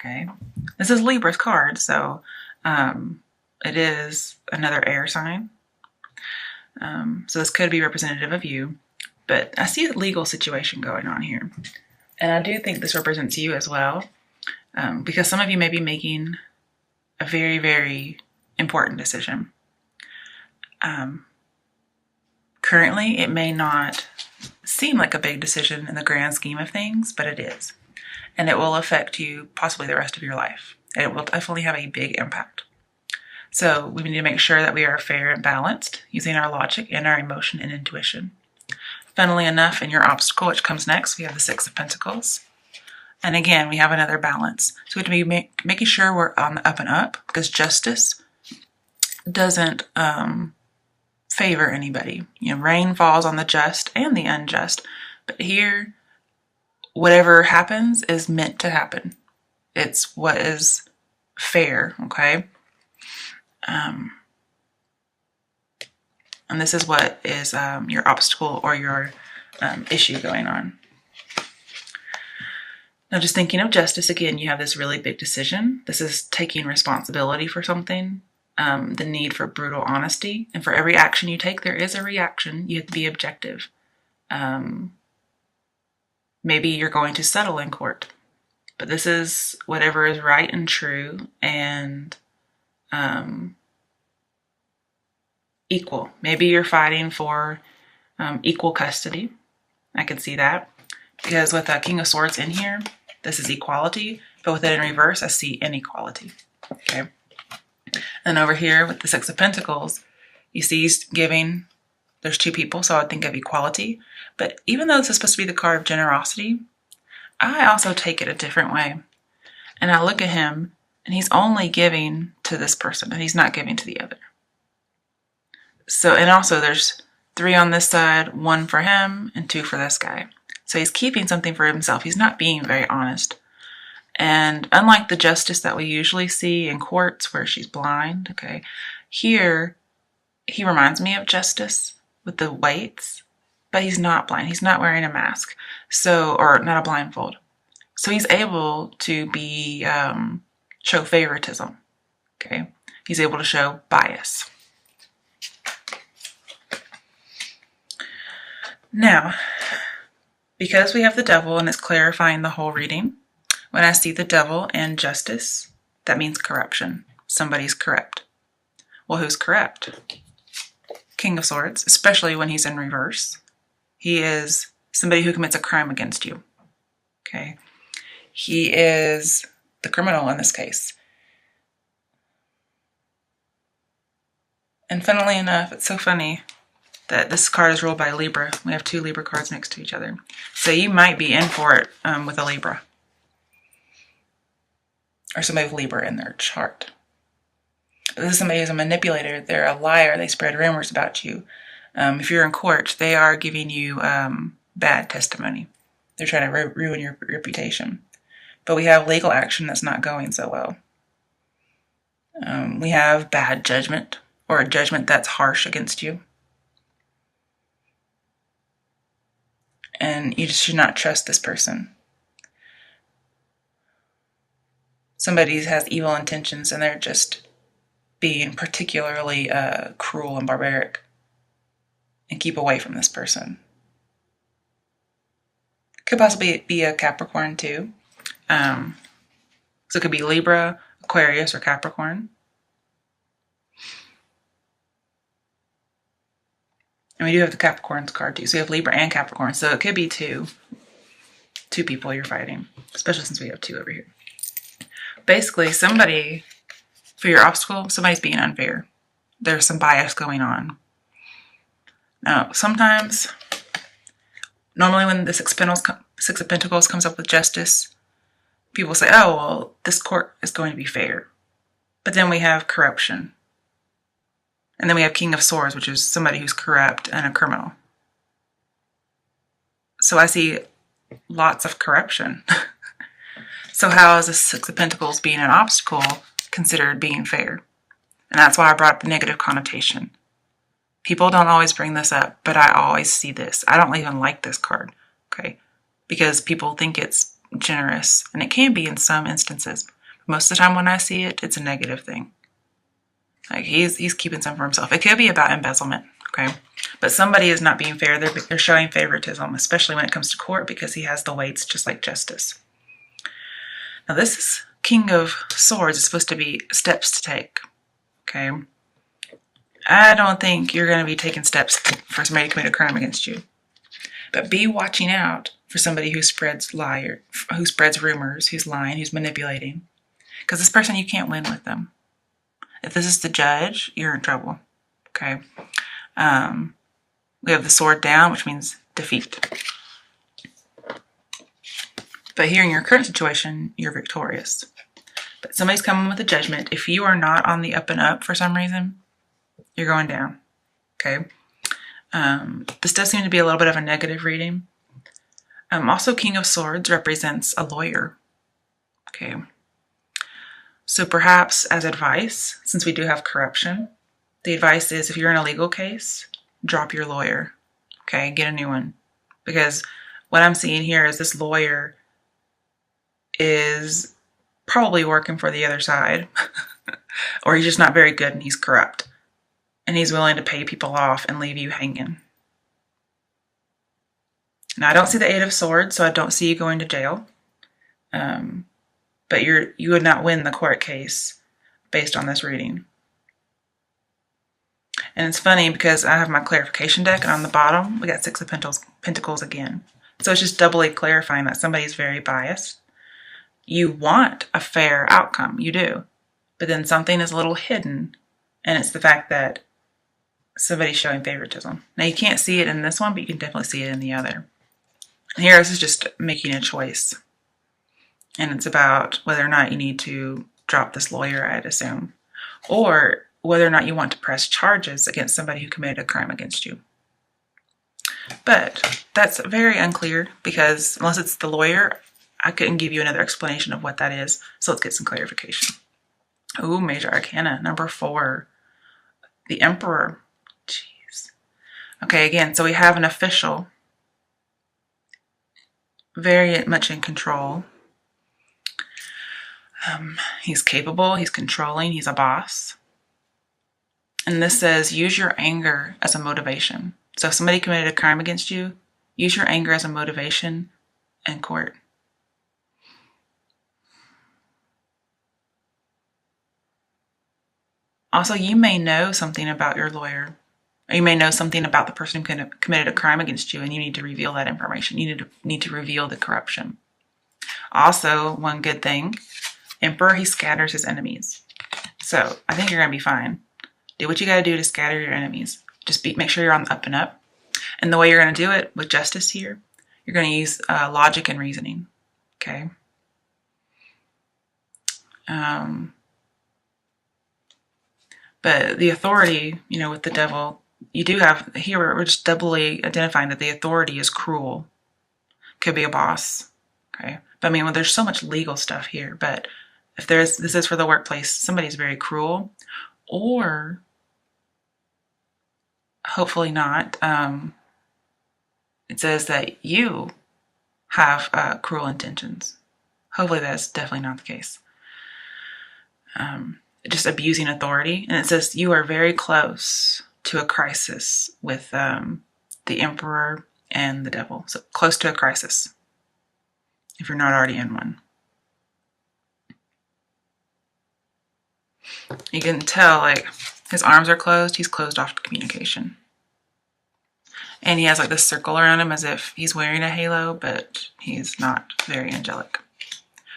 Okay, this is Libra's card, so it is another air sign. So this could be representative of you, but I see a legal situation going on here. And I do think this represents you as well, because some of you may be making a very, very important decision. Currently, it may not seem like a big decision in the grand scheme of things, but it is. And it will affect you possibly the rest of your life. It will definitely have a big impact. So we need to make sure that we are fair and balanced, using our logic and our emotion and intuition. Funnily enough, in your obstacle, which comes next, we have the Six of Pentacles. And again, we have another balance. So we have to be making sure we're on the up and up, because justice doesn't favor anybody. You know, rain falls on the just and the unjust. But here, whatever happens is meant to happen. It's what is fair, okay? And this is what is your obstacle or your issue going on. Now, just thinking of justice, again, you have this really big decision. This is taking responsibility for something, the need for brutal honesty. And for every action you take, there is a reaction. You have to be objective. Maybe you're going to settle in court, but this is whatever is right and true and equal. Maybe you're fighting for equal custody. I can see that, because with a King of Swords in here, this is equality, but with it in reverse, I see inequality. Okay. And over here with the Six of Pentacles, you see he's giving. There's two people, so I would think of equality. But even though this is supposed to be the card of generosity, I also take it a different way. And I look at him, and he's only giving to this person, and he's not giving to the other. So, and also there's 3 on this side, 1 for him, and 2 for this guy. So he's keeping something for himself. He's not being very honest. And unlike the justice that we usually see in courts where she's blind, okay, here he reminds me of justice with the weights, but he's not blind. He's not wearing a mask, so, or not a blindfold. So he's able to be show favoritism. Okay, he's able to show bias. Now, because we have the devil and it's clarifying the whole reading, when I see the devil and justice, that means corruption. Somebody's corrupt. Well, who's corrupt? King of Swords, especially when he's in reverse. He is somebody who commits a crime against you. Okay? He is the criminal in this case. And funnily enough, it's so funny that this card is ruled by Libra. We have 2 Libra cards next to each other. So you might be in for it with a Libra. Or somebody with Libra in their chart. But this is somebody who's a manipulator. They're a liar. They spread rumors about you. If you're in court, they are giving you bad testimony. They're trying to ruin your reputation. But we have legal action that's not going so well. We have bad judgment, or a judgment that's harsh against you. And you just should not trust this person. Somebody has evil intentions and they're just being particularly cruel and barbaric. And keep away from this person. Could possibly be a Capricorn too. So it could be Libra, Aquarius, or Capricorn. And we do have the Capricorn's card too. So we have Libra and Capricorn. So it could be two people you're fighting. Especially since we have 2 over here. Basically, somebody, for your obstacle, somebody's being unfair. There's some bias going on. Now, sometimes, normally when the Six of Pentacles comes up with justice, people say, oh, well, this court is going to be fair. But then we have corruption. And then we have King of Swords, which is somebody who's corrupt and a criminal. So I see lots of corruption. So how is the Six of Pentacles being an obstacle considered being fair? And that's why I brought up the negative connotation. People don't always bring this up, but I always see this. I don't even like this card, okay? Because people think it's generous, and it can be in some instances. Most of the time when I see it, it's a negative thing. Like he's keeping some for himself. It could be about embezzlement, okay? But somebody is not being fair. They're showing favoritism, especially when it comes to court, because he has the weights just like justice. Now this is King of Swords. It's supposed to be steps to take, okay? I don't think you're going to be taking steps for somebody to commit a crime against you. But be watching out for somebody who spreads rumors, who's lying, who's manipulating. Because this person, you can't win with them. If this is the judge, you're in trouble. Okay. We have the sword down, which means defeat. But here in your current situation, you're victorious. But somebody's coming with a judgment. If you are not on the up and up for some reason, you're going down. Okay. This does seem to be a little bit of a negative reading. Also, King of Swords represents a lawyer. Okay. So perhaps as advice, since we do have corruption, the advice is if you're in a legal case, drop your lawyer. Okay, get a new one. Because what I'm seeing here is this lawyer is probably working for the other side. Or he's just not very good and he's corrupt. And he's willing to pay people off and leave you hanging. Now, I don't see the Eight of Swords, so I don't see you going to jail. But you would not win the court case based on this reading. And it's funny because I have my clarification deck, and on the bottom, we got Six of Pentacles again. So it's just doubly clarifying that somebody's very biased. You want a fair outcome, you do. But then something is a little hidden, and it's the fact that somebody's showing favoritism. Now, you can't see it in this one, but you can definitely see it in the other. Here, this is just making a choice. And it's about whether or not you need to drop this lawyer, I'd assume. Or whether or not you want to press charges against somebody who committed a crime against you. But that's very unclear because unless it's the lawyer, I couldn't give you another explanation of what that is. So let's get some clarification. Ooh, Major Arcana, number 4. The Emperor. Jeez. Okay, again, so we have an official. Very much in control. He's capable, he's controlling, he's a boss. And this says, use your anger as a motivation. So if somebody committed a crime against you, use your anger as a motivation in court. Also, you may know something about your lawyer. Or you may know something about the person who committed a crime against you, and you need to reveal that information. You need to reveal the corruption. Also, one good thing, Emperor, he scatters his enemies. So I think you're going to be fine. Do what you got to do to scatter your enemies. Just make sure you're on the up and up. And the way you're going to do it with justice here, you're going to use logic and reasoning. Okay? But the authority, with the devil, you do have, here we're just doubly identifying that the authority is cruel. Could be a boss. Okay? But there's so much legal stuff here. But if this is for the workplace, somebody's very cruel. Or, hopefully not, it says that you have cruel intentions. Hopefully that's definitely not the case. Just abusing authority. And it says you are very close to a crisis with the Emperor and the devil. So close to a crisis, if you're not already in one. You can tell, his arms are closed. He's closed off to communication. And he has, this circle around him as if he's wearing a halo, but he's not very angelic.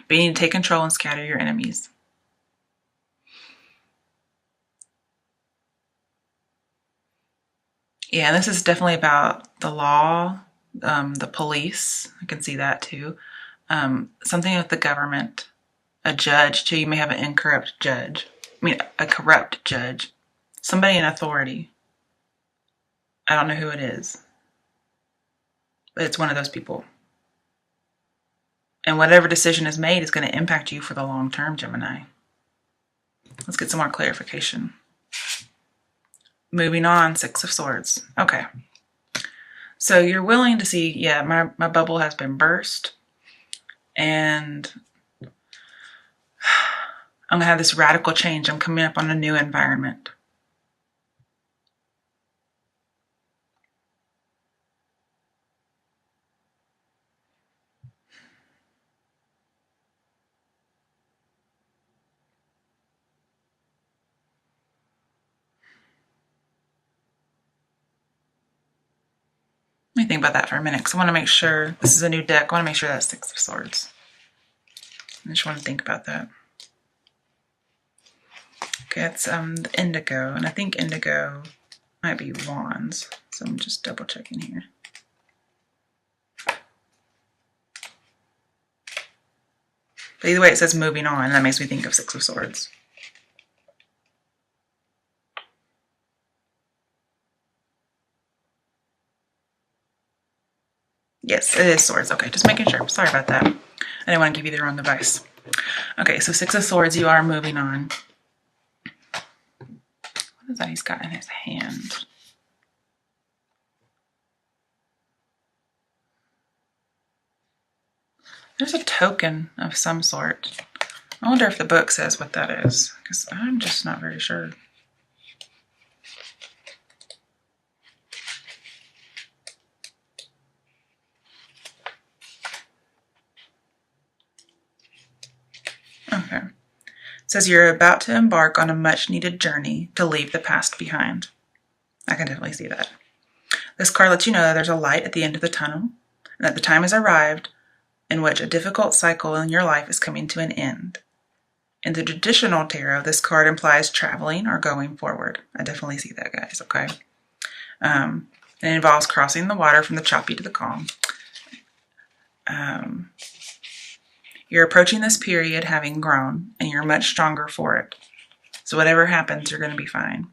But you need to take control and scatter your enemies. Yeah, this is definitely about the law, the police. I can see that too. Something with the government. A judge, too. You may have an incorrupt judge. A corrupt judge. Somebody in authority. I don't know who it is. But it's one of those people. And whatever decision is made is going to impact you for the long term, Gemini. Let's get some more clarification. Moving on, Six of Swords. Okay. So you're willing to see, my bubble has been burst. And I'm going to have this radical change. I'm coming up on a new environment. Let me think about that for a minute, because I want to make sure, this is a new deck, I want to make sure that's Six of Swords. I just want to think about that. Okay, it's the indigo, and I think indigo might be wands, so I'm just double checking here. But either way, it says moving on, and that makes me think of Six of Swords. Yes, it is swords. Okay, just making sure. Sorry about that. I didn't want to give you the wrong advice. Okay, so Six of Swords, you are moving on. What is that he's got in his hand? There's a token of some sort. I wonder if the book says what that is, because I'm just not very sure. Okay. It says you're about to embark on a much-needed journey to leave the past behind. I can definitely see that. This card lets you know that there's a light at the end of the tunnel, and that the time has arrived in which a difficult cycle in your life is coming to an end. In the traditional tarot, this card implies traveling or going forward. I definitely see that, guys, okay? It involves crossing the water from the choppy to the calm. You're approaching this period having grown, and you're much stronger for it. So whatever happens, you're going to be fine.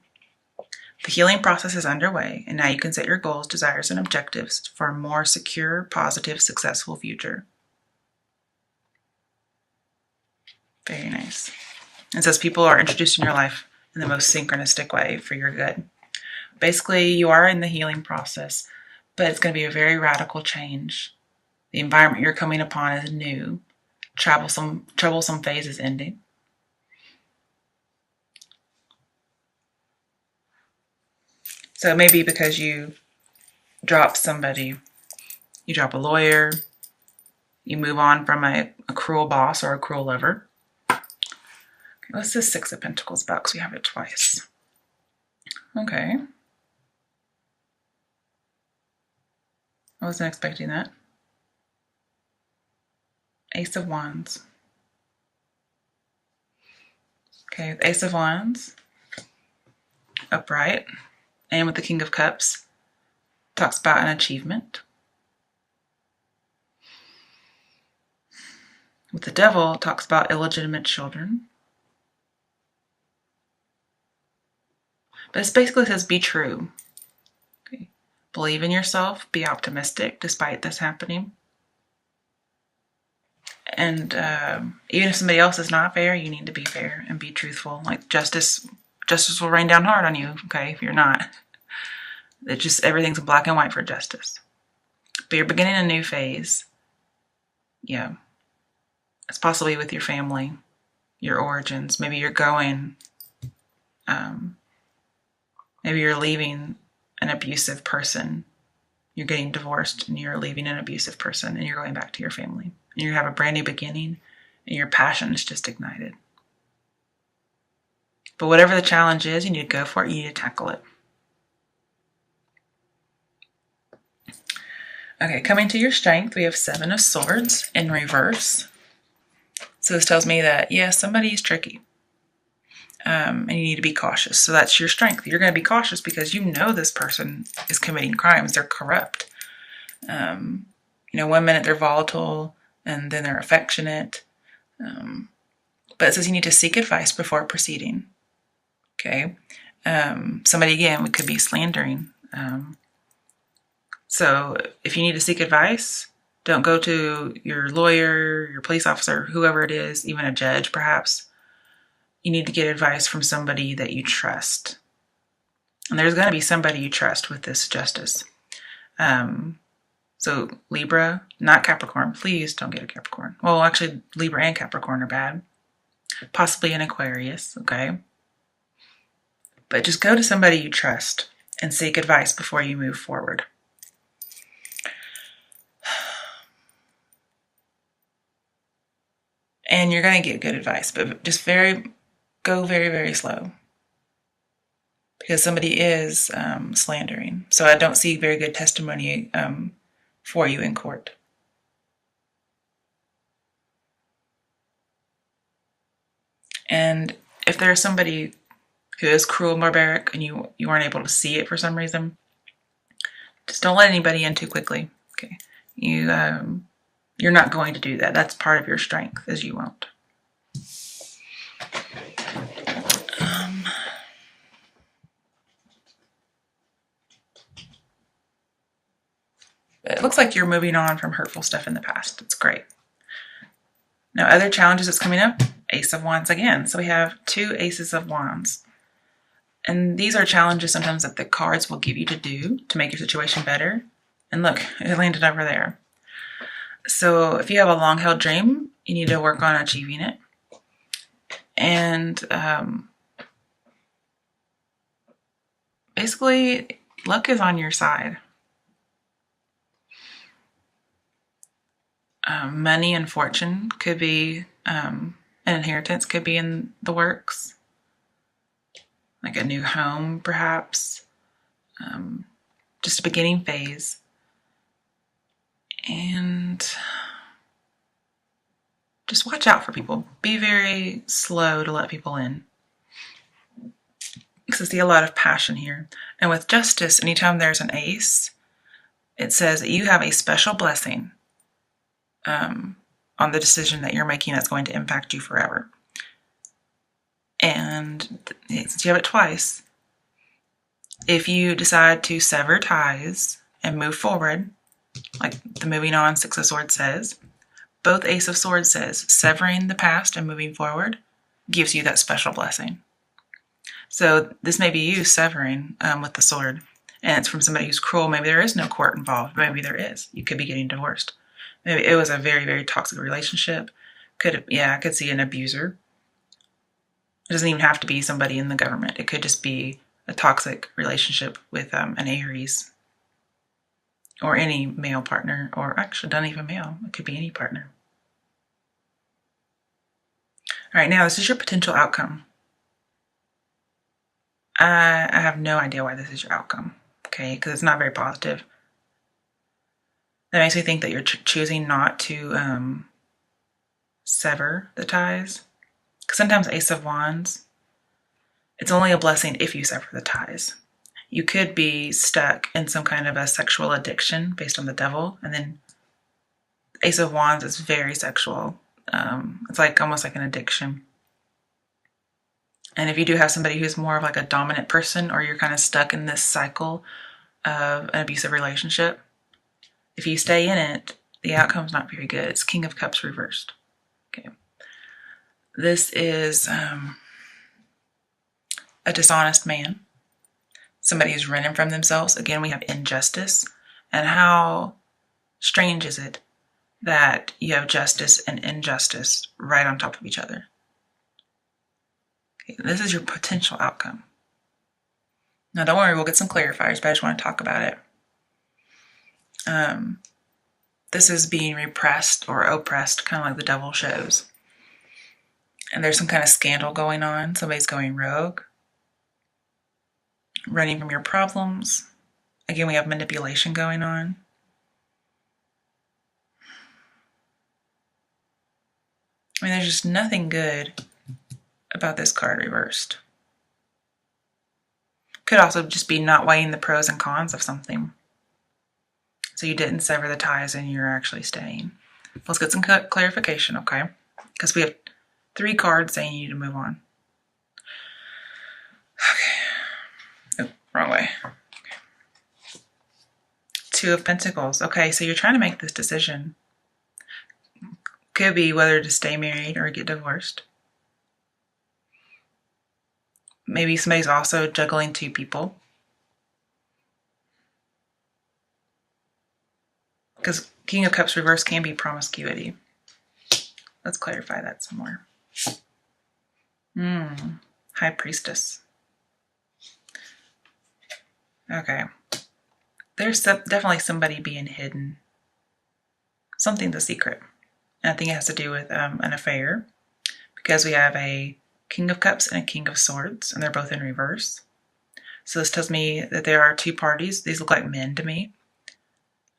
The healing process is underway, and now you can set your goals, desires, and objectives for a more secure, positive, successful future. Very nice. It says people are introduced in your life in the most synchronistic way for your good. Basically, you are in the healing process, but it's going to be a very radical change. The environment you're coming upon is new. Troublesome phase is ending. So it may be because you drop somebody, you drop a lawyer, you move on from a cruel boss or a cruel lover. Okay, what's this Six of Pentacles about? Because we have it twice. Okay. I wasn't expecting that. Ace of Wands. Okay, with Ace of Wands, upright, and with the King of Cups, talks about an achievement. With the Devil, talks about illegitimate children. But it basically says be true. Okay. Believe in yourself, be optimistic despite this happening. And even if somebody else is not fair, you need to be fair and be truthful. Like justice will rain down hard on you, okay, if you're not. It just, everything's black and white for justice. But you're beginning a new phase. Yeah. It's possibly with your family, your origins. Maybe you're going, maybe you're leaving an abusive person. You're getting divorced and you're leaving an abusive person and you're going back to your family. And you have a brand new beginning and your passion is just ignited. But whatever the challenge is, you need to go for it. You need to tackle it. Okay, coming to your strength, we have Seven of Swords in reverse. So this tells me that, yes, somebody is tricky. And you need to be cautious. So that's your strength. You're going to be cautious because you know this person is committing crimes. They're corrupt. One minute they're volatile and then they're affectionate. But it says you need to seek advice before proceeding. Okay. Somebody, again, could be slandering. So if you need to seek advice, don't go to your lawyer, your police officer, whoever it is, even a judge perhaps. You need to get advice from somebody that you trust. And there's going to be somebody you trust with this justice. So So Libra, not Capricorn. Please don't get a Capricorn. Well, actually, Libra and Capricorn are bad. Possibly an Aquarius, okay? But just go to somebody you trust and seek advice before you move forward. And you're going to get good advice, but just go very, very slow. Because somebody is slandering. So I don't see very good testimony for you in court. And if there's somebody who is cruel and barbaric and you aren't able to see it for some reason, just don't let anybody in too quickly. Okay, you're not going to do that. That's part of your strength, is you won't. It looks like you're moving on from hurtful stuff in the past. It's great. Now, other challenges that's coming up, Ace of Wands again. So we have 2 Aces of Wands. And these are challenges sometimes that the cards will give you to do to make your situation better. And look, it landed over there. So if you have a long-held dream, you need to work on achieving it. And basically, luck is on your side. Money and fortune could be, an inheritance could be in the works. Like a new home, perhaps. Just a beginning phase. And just watch out for people. Be very slow to let people in. Because I see a lot of passion here. And with justice, anytime there's an ace, it says that you have a special blessing on the decision that you're making that's going to impact you forever. And since you have it twice, if you decide to sever ties and move forward, like the moving on 6 of Swords says, both Ace of Swords says severing the past and moving forward gives you that special blessing. So this may be you severing with the sword, and it's from somebody who's cruel. Maybe there is no court involved. Maybe there is. You could be getting divorced. Maybe it was a very, very toxic relationship. I could see an abuser. It doesn't even have to be somebody in the government. It could just be a toxic relationship with an Aries or any male partner, or actually not even male. It could be any partner. All right, now this is your potential outcome. I have no idea why this is your outcome, okay, because it's not very positive. That makes me think that you're choosing not to sever the ties. Because sometimes Ace of Wands, it's only a blessing if you sever the ties. You could be stuck in some kind of a sexual addiction based on the devil, and then Ace of Wands is very sexual. It's like almost like an addiction. And if you do have somebody who's more of like a dominant person, or you're kind of stuck in this cycle of an abusive relationship, if you stay in it, the outcome's not very good. It's King of Cups reversed. Okay. This is a dishonest man. Somebody who's running from themselves. Again, we have injustice. And how strange is it that you have justice and injustice right on top of each other? Okay, this is your potential outcome. Now, don't worry, we'll get some clarifiers, but I just want to talk about it. This is being repressed or oppressed, kind of like the devil shows. And there's some kind of scandal going on. Somebody's going rogue, running from your problems. Again, we have manipulation going on. I mean, there's just nothing good about this card reversed. Could also just be not weighing the pros and cons of something. So you didn't sever the ties and you're actually staying. Let's get some clarification, okay? Because we have 3 cards saying you need to move on. Okay. Oh, wrong way. Okay. 2 of Pentacles. Okay, so you're trying to make this decision. Could be whether to stay married or get divorced. Maybe somebody's also juggling 2 people. Because King of Cups reverse can be promiscuity. Let's clarify that some more. High Priestess. Okay. There's definitely somebody being hidden. Something's a secret. And I think it has to do with an affair. Because we have a King of Cups and a King of Swords. And they're both in reverse. So this tells me that there are two parties. These look like men to me.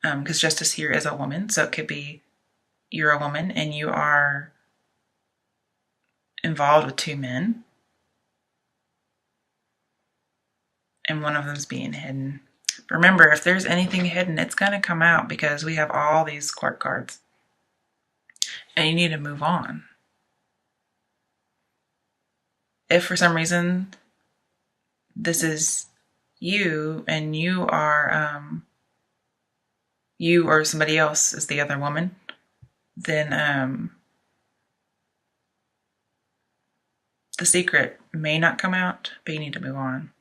Because Justice here is a woman. So it could be you're a woman and you are involved with two men. And one of them's being hidden. Remember, if there's anything hidden, it's going to come out because we have all these court cards. And you need to move on. If for some reason this is you and you are, you or somebody else is the other woman, then the secret may not come out, but you need to move on.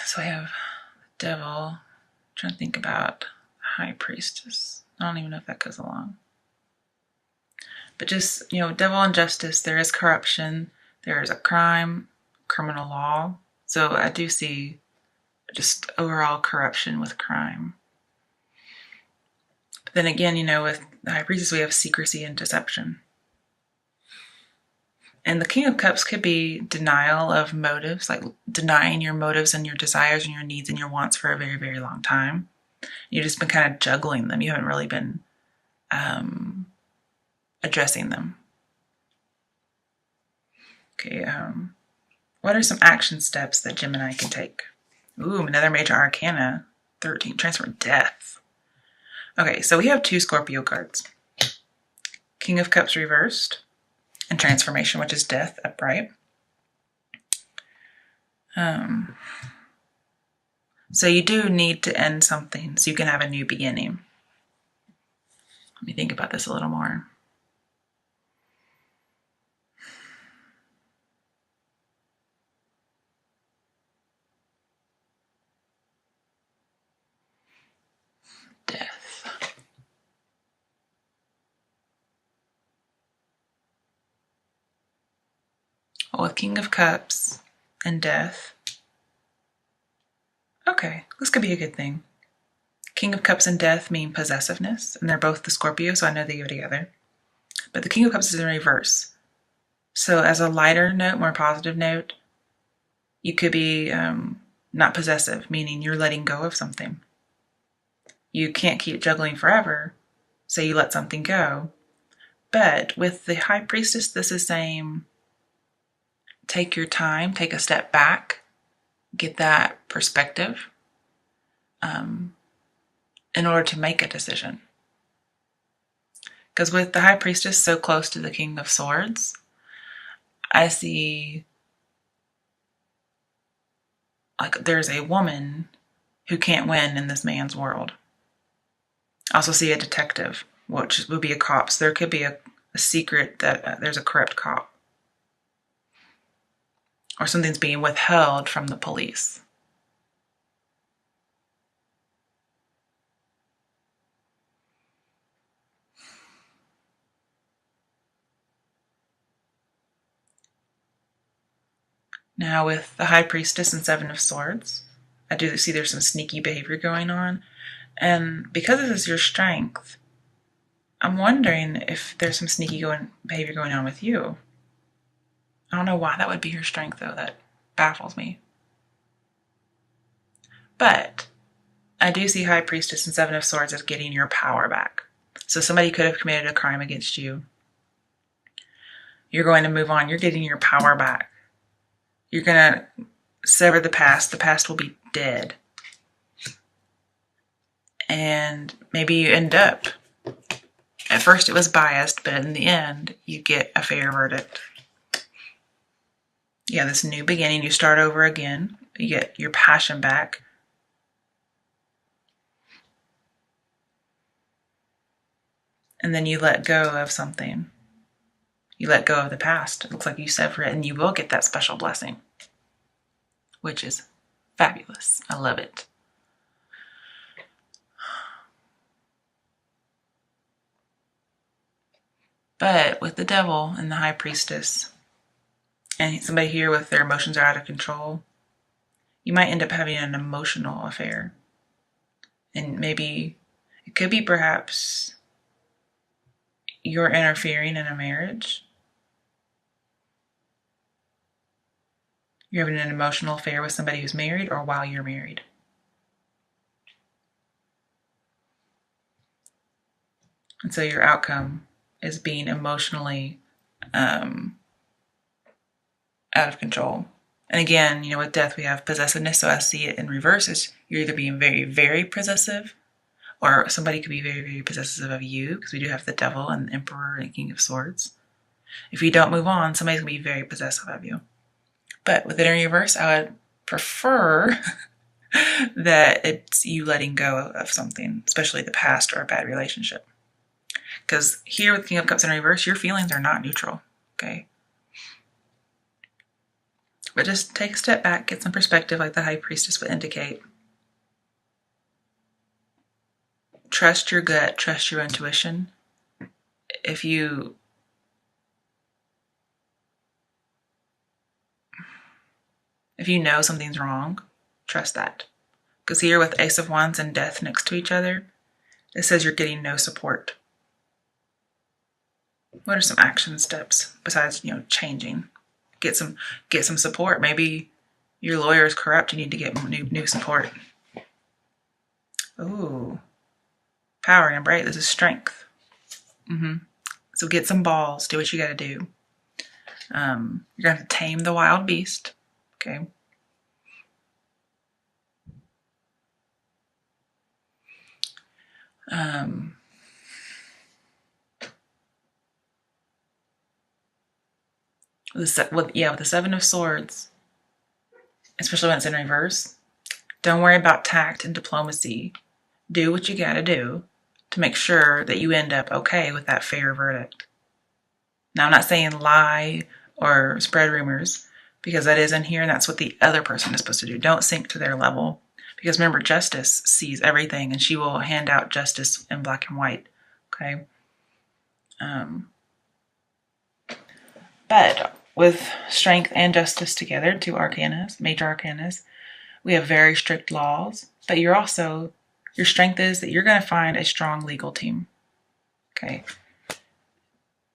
So I have the Devil. I'm trying to think about High Priestess. I don't even know if that goes along. But just, Devil and Justice, there is corruption. There is a crime, criminal law. So I do see just overall corruption with crime. But then again, with the High Priestess, we have secrecy and deception. And the King of Cups could be denial of motives, like denying your motives and your desires and your needs and your wants for a very, very long time. You've just been kind of juggling them. You haven't really been addressing them. Okay, what are some action steps that Gemini can take? Ooh, another major arcana, 13, transfer death. Okay, so we have two Scorpio cards. King of Cups reversed. And transformation, which is death, upright. So you do need to end something so you can have a new beginning. Let me think about this a little more. Death. With King of Cups and death. Okay, this could be a good thing. King of Cups and death mean possessiveness, and they're both the Scorpio, so I know they go together. But the King of Cups is in reverse. So as a lighter note, more positive note, you could be not possessive, meaning you're letting go of something. You can't keep juggling forever, so you let something go. But with the High Priestess, this is saying, take your time, take a step back, get that perspective in order to make a decision. Because with the High Priestess so close to the King of Swords, I see like there's a woman who can't win in this man's world. I also see a detective, which would be a cop. So there could be a secret that there's a corrupt cop. Or something's being withheld from the police. Now with the High Priestess and Seven of Swords, I do see there's some sneaky behavior going on. And because this is your strength, I'm wondering if there's some sneaky behavior going on with you. I don't know why that would be your strength, though. That baffles me. But I do see High Priestess and Seven of Swords as getting your power back. So somebody could have committed a crime against you. You're going to move on. You're getting your power back. You're going to sever the past. The past will be dead. And maybe you end up, at first it was biased, but in the end, you get a fair verdict. Yeah, this new beginning, you start over again. You get your passion back. And then you let go of something. You let go of the past. It looks like you sever it and you will get that special blessing, which is Fabulous. I love it. But with the devil and the high priestess, and somebody here with their emotions are out of control, you might end up having an emotional affair. And maybe it could be perhaps you're interfering in a marriage. You're having an emotional affair with somebody who's married or while you're married. And so your outcome is being emotionally out of control. And again, with death, we have possessiveness. So I see it in reverse as you're either being very, very possessive, or somebody could be very, very possessive of you, because we do have the devil and the emperor and king of swords. If you don't move on, somebody's going to be very possessive of you. But with it in reverse, I would prefer that it's you letting go of something, especially the past or a bad relationship. Because here with King of Cups in reverse, your feelings are not neutral, okay? But just take a step back, get some perspective like the High Priestess would indicate. Trust your gut, trust your intuition. If you know something's wrong, trust that. Because here with Ace of Wands and Death next to each other, it says you're getting no support. What are some action steps besides, changing? Get some support. Maybe your lawyer is corrupt. You need to get new support. Ooh, power and bright. This is strength. So get some balls. Do what you got to do. You're gonna have to tame the wild beast. Okay. With the Seven of Swords, especially when it's in reverse, don't worry about tact and diplomacy. Do what you gotta do to make sure that you end up okay with that fair verdict. Now, I'm not saying lie or spread rumors, because that is in here and that's what the other person is supposed to do. Don't sink to their level, because remember, justice sees everything and she will hand out justice in black and white. Okay. But with strength and justice together, two arcanas, major arcanas, we have very strict laws. But your strength is that you're going to find a strong legal team. Okay.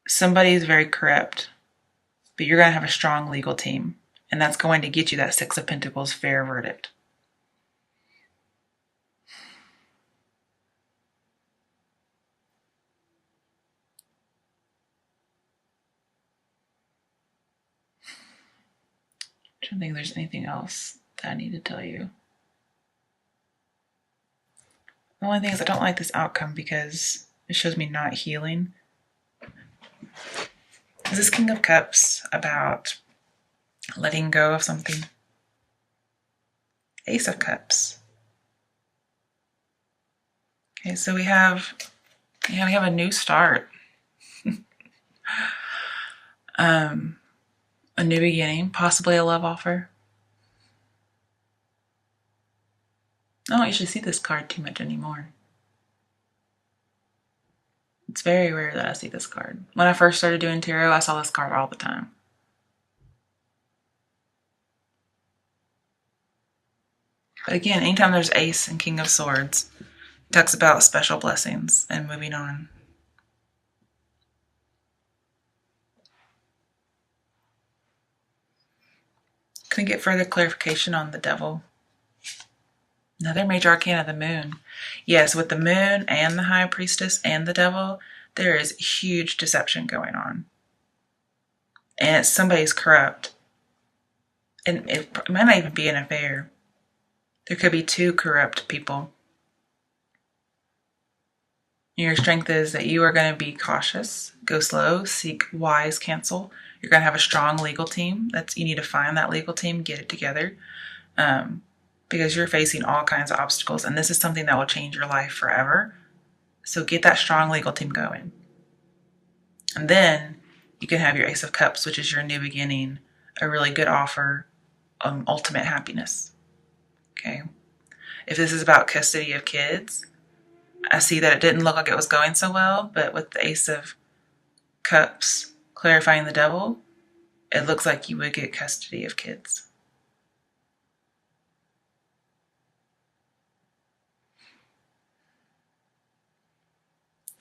Somebody is very corrupt, but you're going to have a strong legal team. And that's going to get you that Six of Pentacles fair verdict. I don't think there's anything else that I need to tell you. The only thing is I don't like this outcome because it shows me not healing. Is this King of Cups about letting go of something? Ace of Cups. Okay, so we have a new start. A new beginning, possibly a love offer. I don't usually see this card too much anymore. It's very rare that I see this card. When I first started doing tarot, I saw this card all the time. But again, anytime there's Ace and King of Swords, it talks about special blessings and moving on. Can I get further clarification on the devil? Another major arcana, the moon. Yes, with the moon and the high priestess and the devil, there is huge deception going on. And it's somebody's corrupt. And it might not even be an affair. There could be two corrupt people. Your strength is that you are going to be cautious, go slow, seek wise counsel. You're going to have a strong legal team. You need to find that legal team, get it together, because you're facing all kinds of obstacles, and this is something that will change your life forever. So get that strong legal team going. And then you can have your Ace of Cups, which is your new beginning, a really good offer, ultimate happiness. Okay. If this is about custody of kids, I see that it didn't look like it was going so well, but with the Ace of Cups clarifying the Devil, it looks like you would get custody of kids.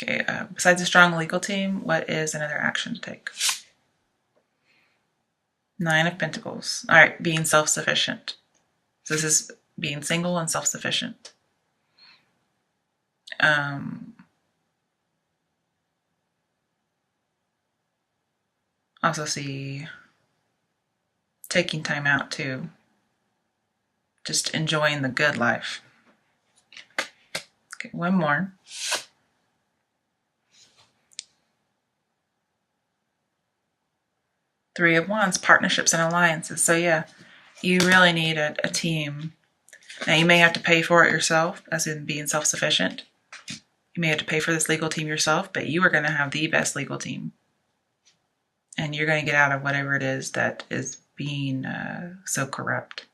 Okay, besides a strong legal team, what is another action to take? 9 of Pentacles. All right, being self-sufficient. So this is being single and self-sufficient. Also see taking time out too. Just enjoying the good life. Okay, one more. Three of Wands, partnerships and alliances. So yeah, you really need a team. Now you may have to pay for it yourself, as in being self-sufficient. You may have to pay for this legal team yourself, but you are going to have the best legal team. And you're going to get out of whatever it is that is being so corrupt.